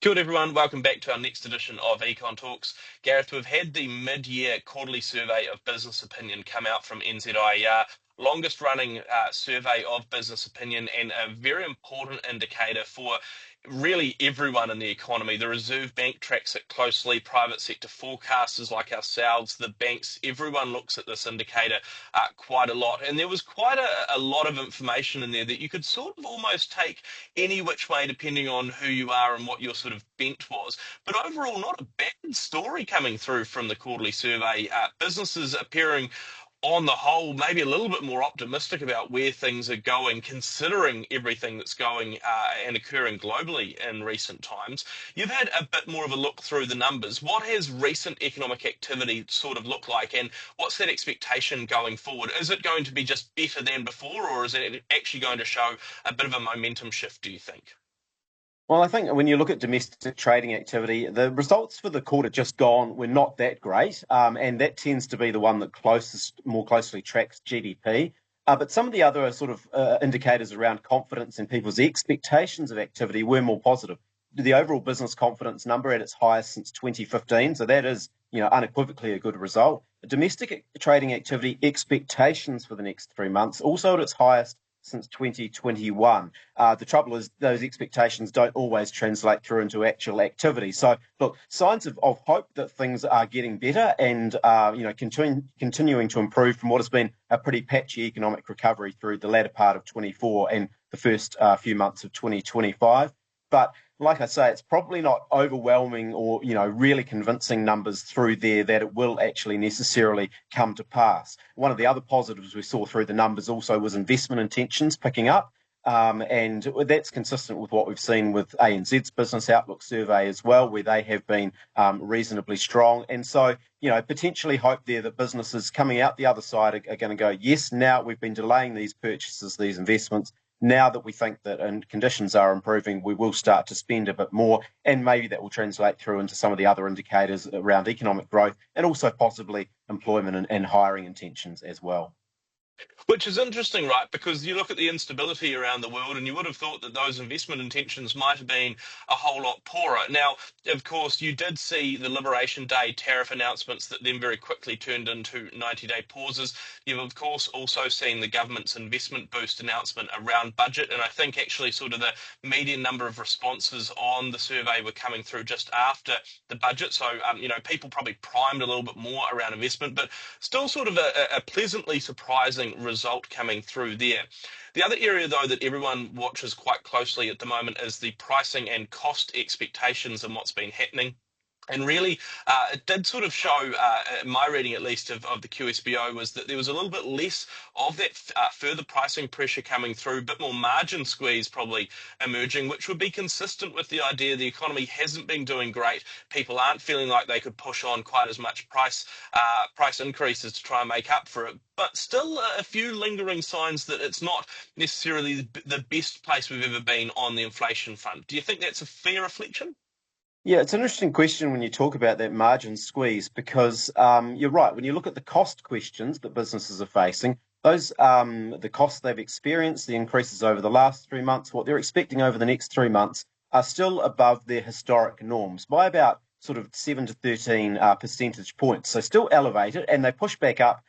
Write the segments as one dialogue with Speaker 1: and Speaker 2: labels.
Speaker 1: Kia ora everyone, welcome back to our next edition of Econ Talks. Gareth, we've had the mid-year quarterly survey of business opinion come out from NZIER, longest running survey of business opinion and a very important indicator for really everyone in the economy. The Reserve Bank tracks it closely, private sector forecasters like ourselves, the banks, everyone looks at this indicator quite a lot. And there was quite a lot of information in there that you could sort of almost take any which way depending on who you are and what your sort of bent was. But overall, not a bad story coming through from the quarterly survey. Businesses appearing on the whole, maybe a little bit more optimistic about where things are going, considering everything that's going and occurring globally in recent times. You've had a bit more of a look through the numbers. What has recent economic activity sort of looked like, and what's that expectation going forward? Is it going to be just better than before, or is it actually going to show a bit of a momentum shift, do you think?
Speaker 2: Well, I think when you look at domestic trading activity, the results for the quarter just gone were not that great, and that tends to be the one that more closely tracks GDP. But some of the other sort of indicators around confidence and people's expectations of activity were more positive. The overall business confidence number at its highest since 2015, so that is, unequivocally a good result. The domestic trading activity expectations for the next 3 months also at its highest since 2021. The trouble is those expectations don't always translate through into actual activity. So, look, signs of hope that things are getting better and continuing to improve from what has been a pretty patchy economic recovery through the latter part of 24 and the first few months of 2025. But like I say, it's probably not overwhelming or, really convincing numbers through there that it will actually necessarily come to pass. One of the other positives we saw through the numbers also was investment intentions picking up. And that's consistent with what we've seen with ANZ's Business Outlook survey as well, where they have been reasonably strong. And so, potentially hope there that businesses coming out the other side are going to go, yes, now we've been delaying these purchases, these investments. Now that we think that conditions are improving, we will start to spend a bit more, and maybe that will translate through into some of the other indicators around economic growth and also possibly employment and hiring intentions as well.
Speaker 1: Which is interesting, right? Because you look at the instability around the world and you would have thought that those investment intentions might have been a whole lot poorer. Now, of course, you did see the Liberation Day tariff announcements that then very quickly turned into 90-day pauses. You've, of course, also seen the government's investment boost announcement around budget. And I think actually sort of the median number of responses on the survey were coming through just after the budget. So, people probably primed a little bit more around investment, but still sort of a pleasantly surprising result coming through there. The other area, though, that everyone watches quite closely at the moment is the pricing and cost expectations and what's been happening. And really, it did sort of show, my reading at least of the QSBO, was that there was a little bit less of that further pricing pressure coming through, a bit more margin squeeze probably emerging, which would be consistent with the idea the economy hasn't been doing great. People aren't feeling like they could push on quite as much price increases to try and make up for it. But still a few lingering signs that it's not necessarily the best place we've ever been on the inflation front. Do you think that's a fair reflection?
Speaker 2: Yeah, it's an interesting question when you talk about that margin squeeze because you're right. When you look at the cost questions that businesses are facing, those the costs they've experienced, the increases over the last 3 months, what they're expecting over the next 3 months are still above their historic norms by about sort of 7 to 13 percentage points. So still elevated, and they push back up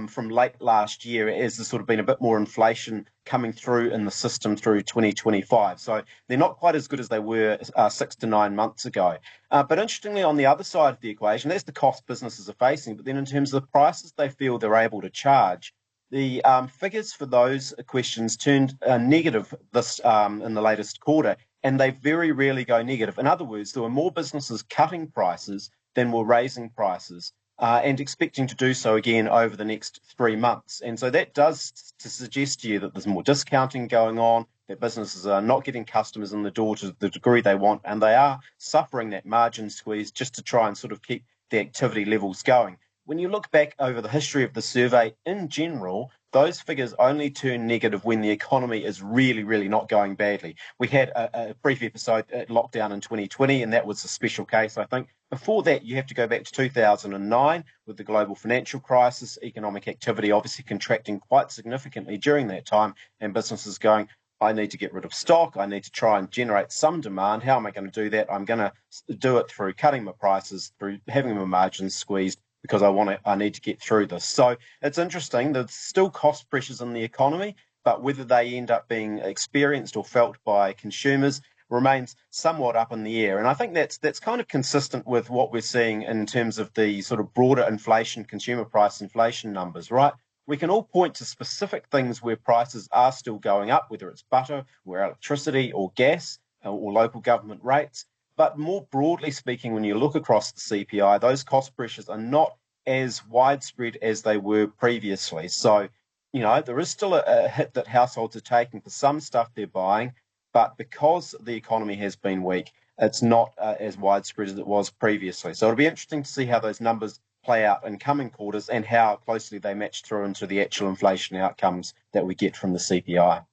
Speaker 2: from late last year as there's sort of been a bit more inflation coming through in the system through 2025. So they're not quite as good as they were 6 to 9 months ago. But interestingly, on the other side of the equation, that's the cost businesses are facing. But then in terms of the prices they feel they're able to charge, the figures for those questions turned negative this in the latest quarter, and they very rarely go negative. In other words, there were more businesses cutting prices than were raising prices. And expecting to do so again over the next 3 months. And so that does to suggest to you that there's more discounting going on, that businesses are not getting customers in the door to the degree they want, and they are suffering that margin squeeze just to try and sort of keep the activity levels going. When you look back over the history of the survey in general, those figures only turn negative when the economy is really, really not going badly. We had a brief episode at lockdown in 2020, and that was a special case, I think. Before that, you have to go back to 2009 with the global financial crisis, economic activity obviously contracting quite significantly during that time, and businesses going, I need to get rid of stock. I need to try and generate some demand. How am I going to do that? I'm going to do it through cutting my prices, through having my margins squeezed because I need to get through this. So it's interesting. There's still cost pressures in the economy, but whether they end up being experienced or felt by consumers remains somewhat up in the air. And I think that's kind of consistent with what we're seeing in terms of the sort of broader inflation, consumer price inflation numbers, right? We can all point to specific things where prices are still going up, whether it's butter or electricity or gas or local government rates. But more broadly speaking, when you look across the CPI, those cost pressures are not as widespread as they were previously. So, there is still a hit that households are taking for some stuff they're buying, but because the economy has been weak, it's not as widespread as it was previously. So it'll be interesting to see how those numbers play out in coming quarters and how closely they match through into the actual inflation outcomes that we get from the CPI.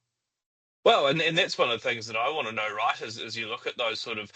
Speaker 1: Well, and that's one of the things that I want to know, right, as you look at those sort of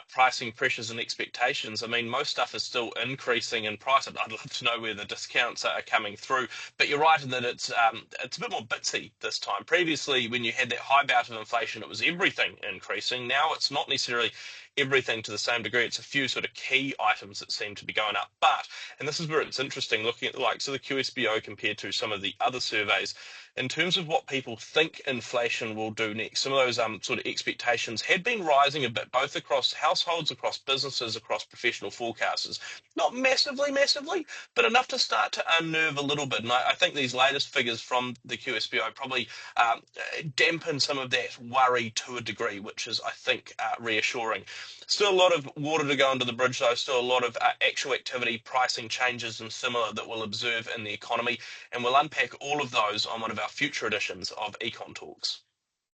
Speaker 1: pricing pressures and expectations. I mean, most stuff is still increasing in price. I'd love to know where the discounts are coming through. But you're right in that it's a bit more bitsy this time. Previously, when you had that high bout of inflation, it was everything increasing. Now it's not necessarily everything to the same degree. It's a few sort of key items that seem to be going up. But, and this is where it's interesting, looking at the likes of the QSBO compared to some of the other surveys, in terms of what people think inflation will do next, some of those sort of expectations had been rising a bit, both across households, across businesses, across professional forecasters. Not massively, massively, but enough to start to unnerve a little bit. And I think these latest figures from the QSBO probably dampen some of that worry to a degree, which is, I think, reassuring. Still a lot of water to go under the bridge, though. Still a lot of actual activity, pricing changes and similar that we'll observe in the economy. And we'll unpack all of those on one of our future editions of Econ Talks.